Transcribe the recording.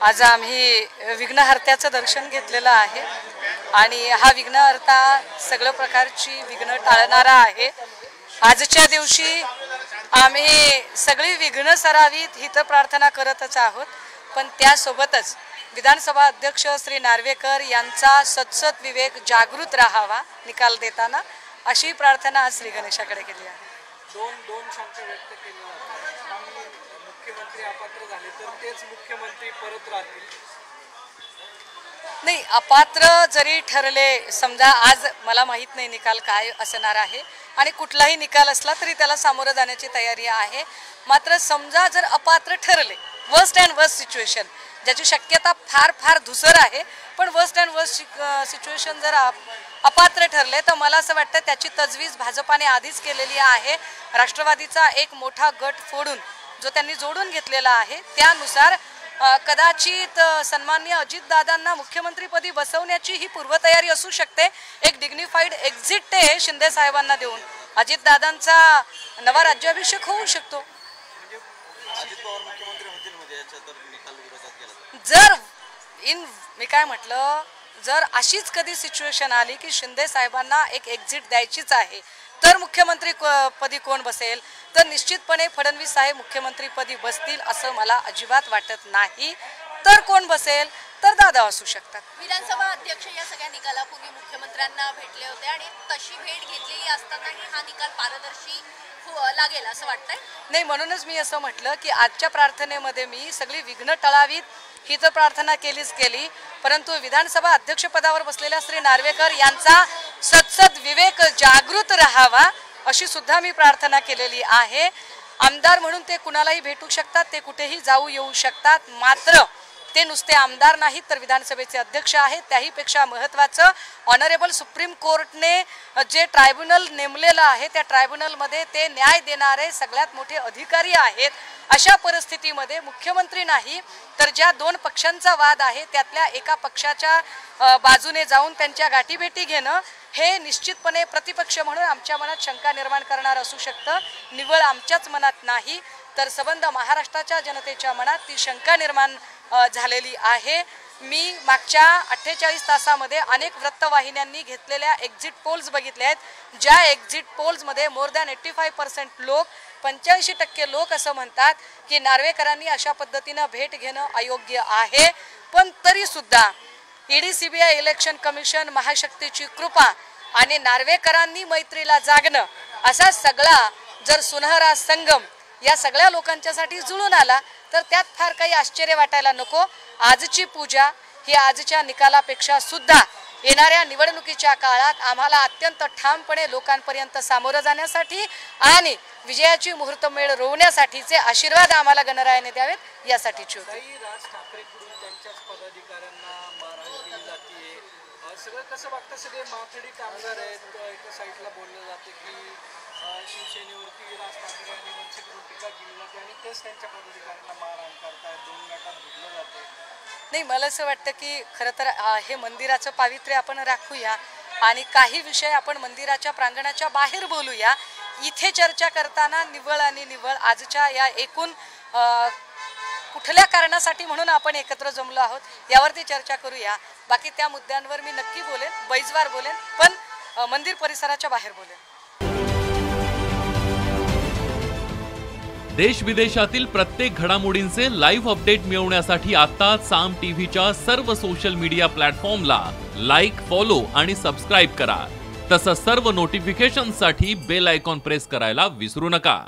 आज आम्ही विघ्नहर्त्याचं दर्शन घेतलेलं आहे आणि हा विघ्नहर्ता सगळ्या प्रकारची विघ्न टाळणारा आहे। आजच्या दिवशी आम्ही सगळी विघ्न सरावीत हित प्रार्थना करतच आहोत, पण त्यासोबतच विधानसभा अध्यक्ष श्री नार्वेकर यांचा सतसत विवेक जागृत राहावा निकाल देताना, अशी प्रार्थना आज श्री गणेशाकडे केली आहे। दोन शंका व्यक्त केल्या जातात। मुख्यमंत्री अपात्र झाले तर तेच मुख्यमंत्री परत राहतील? नाही, अपात्र जरी ठरले, समजा आज मला माहित नाही निकाल काय असणार आहे आणि कुठलाही निकाल असला तरी त्याला सामोरं जाण्याची तयारी आहे, मात्र समजा जर अपात्र ठरले, वर्स्ट अँड वर्स्ट सिच्युएशन ज्याची शक्यता फार फार धुसर आहे, पण वर्स्ट अँड वर्स्ट सिच्युएशन जर अपात्र ठरले तर मला असं वाटतं त्याची तजवीज भाजपाने आधीच केलेली आहे। राष्ट्रवादीचा एक मोठा गट फोडून जो त्यांनी जोडून घेतलेला आहे त्यानुसार कदाचित सन्माननीय अजितदादांना मुख्यमंत्रीपदी बसवण्याची ही पूर्वतयारी असू शकते। एक डिग्निफाईड एक्झिट ते शिंदे साहेबांना देऊन अजितदादांचा नवा राज्याभिषेक होऊ शकतो। जर मी काय म्हटलं, जर अशीच कधी सिच्युएशन आली की शिंदे साहेबांना एक एक्झिट द्यायचीच आहे तर मुख्यमंत्री पदी कोण बसेल, तर निश्चितपणे फडणवीस साहेब मुख्यमंत्रीपदी बसतील असं मला अजिबात वाटत नाही। तर कोण बसेल, तर दादा असू शकतात। विधानसभा अध्यक्ष या सगळ्या निकालापूर्वी मुख्यमंत्र्यांना भेटले होते आणि तशी भेट घेतलेली असतानाही हा निकाल पारदर्शी लागेल असं वाटतंय? नाही, म्हणूनच मी असं म्हटलं की आजच्या प्रार्थनेमध्ये मी सगळी विघ्न टळावीत ही तर प्रार्थना केली, परंतु विधानसभा अध्यक्षपदावर बसलेल्या श्री नार्वेकर यांचा सतसत विवेक जागृत राहावा अशी सुद्धा मी प्रार्थना केलेली आहे। आमदार म्हणून ते कुणालाही भेटू शकतात, ते कुठेही जाऊ येऊ शकतात, मात्र ते नुसते आमदार नाहीत तर विधानसभेचे अध्यक्ष आहेत। त्याहीपेक्षा महत्त्वाचं, ऑनरेबल सुप्रीम कोर्टने जे ट्रायब्युनल नेमलेलं आहे त्या ट्रायब्युनलमध्ये ते न्याय देणारे सगळ्यात मोठे अधिकारी आहेत। अशा परिस्थितीमध्ये मुख्यमंत्री नाही तर ज्या दोन पक्षांचा वाद आहे त्यातल्या एका पक्षाच्या बाजूने जाऊन त्यांच्या गाठीभेटी घेणं हे निश्चितपणे प्रतिपक्ष म्हणून आमच्या मनात शंका निर्माण करणार असू शकतं। निव्वळ आमच्याच मनात नाही तर सबंध महाराष्ट्राच्या जनतेच्या मनात ती शंका निर्माण झालेली आहे। मी मागच्या 48 तासामध्ये अनेक वृत्तवाहिन्यांनी घेतलेल्या एक्झिट पोल्स बघितले आहेत, ज्या एक्झिट पोल्समध्ये मोर दॅन 85% लोक, 85% लोक असं म्हणतात की नार्वेकरांनी अशा पद्धतीनं भेट घेणं अयोग्य आहे। पण तरी सुद्धा ईडी, सीबीआय, इलेक्शन कमिशन, महाशक्तीची कृपा आणि नार्वेकरांनी मैत्रीला जागणं असा सगळा जर सुनहरा संगम या सगळ्या लोकांच्यासाठी जुळून आला तर त्यात फार काही आश्चर्य वाटायला नको। आजची पूजा ही आजच्या निकालापेक्षा सुद्धा येणाऱ्या निवडणुकीच्या काळात आम्हाला अत्यंत ठामपणे लोकांपर्यंत सामोरं जाण्यासाठी आणि विजयाची मुहूर्तमेढ रोवण्यासाठीचे आशीर्वाद आम्हाला गणरायाने द्यावेत यासाठीची होती। राज ठाकरेंकडून त्यांच्याच पदाधिकाऱ्यांना मारहाण केली जाते, सगळं कसं बघता? सगळे माथडी कामगार आहेत, एका साईडला बोललं जाते की शिवसेनेवरती राज ठाकरे आणि मनसेकडून टीका केली जाते आणि तेच त्यांच्या पदाधिकाऱ्यांना मारहाण करतात, दोन गटात भेटलं जाते। नाही, मला असं वाटतं की खरं तर हे मंदिराचं पावित्र्य आपण राखूया आणि काही विषय आपण मंदिराच्या प्रांगणाच्या बाहेर बोलूया। इथे चर्चा करताना निव्वळ आणि निव्वळ आजच्या या एकूण कुठल्या कारणासाठी म्हणून आपण एकत्र जमलो आहोत यावरती चर्चा करूया। बाकी त्या मुद्द्यांवर मी नक्की बोलेन, बैजवार बोलेन, पण मंदिर परिसराच्या बाहेर बोलेन। देश विदेशातील प्रत्येक घडामोडींचे लाईव्ह अपडेट मिळवण्यासाठी आता साम टीव्हीच्या सर्व सोशल मीडिया प्लॅटफॉर्मला लाईक, फॉलो आणि सबस्क्राईब करा। तसंच सर्व नोटिफिकेशनसाठी बेल आयकॉन प्रेस करायला विसरू नका।